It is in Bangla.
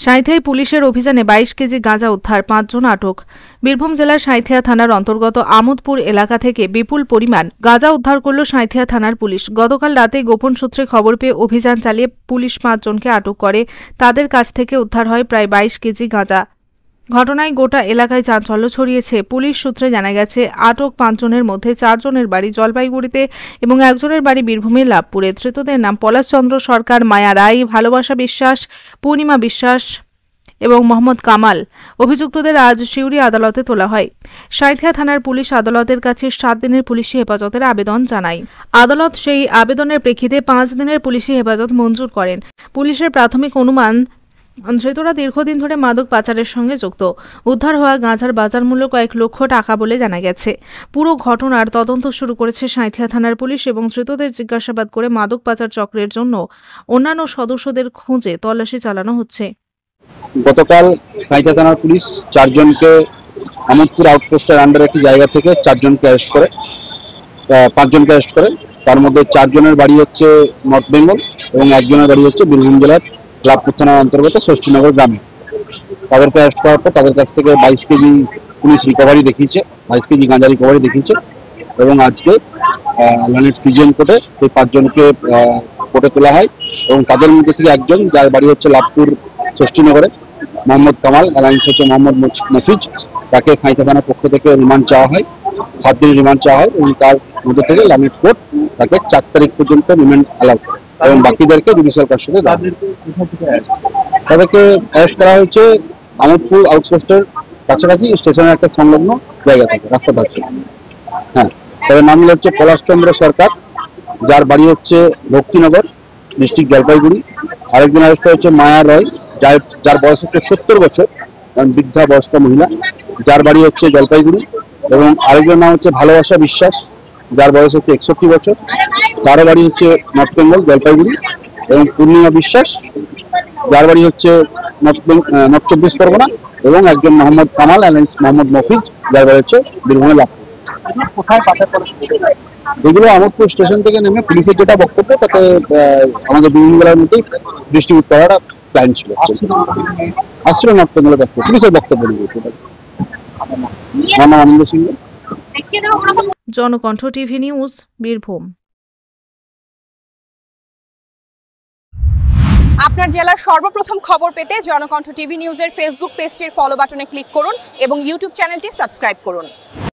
সাঁইথিয়ায় পুলিশের অভিযানে 22 কেজি গাঁজা উদ্ধার, 5 জন আটক। বীরভূম জেলার সাঁইথিয়া থানার অন্তর্গত আমোদপুর এলাকা থেকে বিপুল পরিমাণ গাঁজা উদ্ধার করল সাঁইথিয়া থানার পুলিশ। গতকাল রাতে গোপন সূত্রে খবর পেয়ে অভিযান চালিয়ে পুলিশ 5 জনকে আটক করে। তাদের কাছ থেকে উদ্ধার হয় প্রায় 22 কেজি গাঁজা। ঘটনায় গোটা এলাকায় চাঞ্চল্য ছড়িয়েছে। পুলিশ সূত্রে জানা গেছে, আটক 5 জনের মধ্যে 4 জনের বাড়ি জলপাইগুড়িতে এবং একজনের বাড়ি বীরভূমের লাভপুরে। ধৃতদের নাম পলাশ চন্দ্র সরকার, মায়া রায়, ভালোবাসা বিশ্বাস, পূর্ণিমা বিশ্বাস এবং মোহাম্মদ কামাল। অভিযুক্তদের আজ সিউড়ি আদালতে তোলা হয়। সাঁইথিয়া থানার পুলিশ আদালতের কাছে 7 দিনের পুলিশি হেফাজতের আবেদন জানায়। আদালত সেই আবেদনের প্রেক্ষিতে 5 দিনের পুলিশি হেফাজত মঞ্জুর করেন। পুলিশের প্রাথমিক অনুমান, ধৃতরা দীর্ঘদিন ধরে মাদক পাচারের সঙ্গে যুক্ত। উদ্ধার হওয়া গাঁজার বাজার মূল্য কয়েক লক্ষ টাকা বলে জানা গেছে। পুরো ঘটনার তদন্ত শুরু করেছে সাঁইথিয়া থানার পুলিশ এবং ধৃতদের জিজ্ঞাসাবাদ করে মাদক পাচার চক্রের জন্য অন্যান্য সদস্যদের খুঁজে তল্লাশি চালানো হচ্ছে। গতকাল সাঁইথিয়া থানার পুলিশ 4 জনকে আমোদপুর আউটপোস্টের আন্ডার একটি জায়গা থেকে 4 জনকে অ্যারেস্ট করে 5 জনকে অ্যারেস্ট করে। তার মধ্যে 4 জনের বাড়ি হচ্ছে নর্থ বেঙ্গল এবং একজনের বাড়ি হচ্ছে বীরভূম জেলার লাভপুর থানার অন্তর্গত ষষ্ঠীনগর গ্রামে। তাদেরকে অ্যারেস্ট করার পর তাদের কাছ থেকে 22 কেজি পুলিশ রিকভারি দেখিয়েছে, 22 কেজি গাঁজা রিকভারি দেখিয়েছে এবং আজকে লনেট সিজিএম কোর্টে সেই 5 জনকে কোর্টে তোলা হয় এবং তাদের মধ্যে থেকে একজন, যার বাড়ি হচ্ছে লাভপুর ষষ্ঠীনগরে, মোহাম্মদ কামাল, অ্যালায়েন্স হচ্ছে মোহাম্মদ মফিজ, তাকে সাঁইথিয়া থানার পক্ষ থেকে রিমান্ড চাওয়া হয়, 7 দিন রিমান্ড চাওয়া হয় এবং তার মধ্যে থেকে লনেট কোর্ট তাকে 4 তারিখ পর্যন্ত রিমান্ড অ্যালাউ করে এবং বাকিদেরকে জুডিশিয়াল কাস্টডিতে দেওয়া হয়। তাদেরকে অ্যারেস্ট করা হয়েছে আমোদপুর আউটপোস্টের কাছাকাছি স্টেশনের একটা সংলগ্ন জায়গা থেকে, রাস্তা থেকে। হ্যাঁ, তাদের নাম হচ্ছে পলাশ চন্দ্র সরকার, যার বাড়ি হচ্ছে ভক্তিনগর, ডিস্ট্রিক্ট জলপাইগুড়ি। আরেকজন অ্যারেস্ট হয়েছে মায়া রয়, যার বয়স হচ্ছে 70 বছর, বৃদ্ধা বয়স্ক মহিলা, যার বাড়ি হচ্ছে জলপাইগুড়ি। এবং আরেকজন নাম হচ্ছে ভালোবাসা বিশ্বাস, যার বয়স হচ্ছে 61 বছর, তারও বাড়ি হচ্ছে নর্থ বেঙ্গল জলপাইগুড়ি। এবং পূর্ণিমা বিশ্বাস, যার বাড়ি হচ্ছে নর্থ 24 পরগনা। এবং একজন মোহাম্মদ কামাল, অ্যালায়েন্স মোহাম্মদ মফিজ, যার বাড়ি হচ্ছে বীরভূমের লাভপুর। কোথায় পাচার করা? এগুলো আমোদপুর স্টেশন থেকে নেমে পুলিশের যেটা বক্তব্য, তাতে আমাদের বিভিন্ন জেলার মধ্যেই ডিস্ট্রিবিউট করার প্ল্যান ছিল। আসছিল নর্থ বেঙ্গলের কাছ থেকে পুলিশের বক্তব্য নিয়ে। আমার নাম আনন্দ সিংহ। Janakantha TV news, Birbhum. আপনার জেলার সর্বপ্রথম খবর পেতে জনকণ্ঠ টিভি নিউজের ফেসবুক পেজটির ফলো বাটনে ক্লিক করুন এবং ইউটিউব চ্যানেলটি সাবস্ক্রাইব করুন।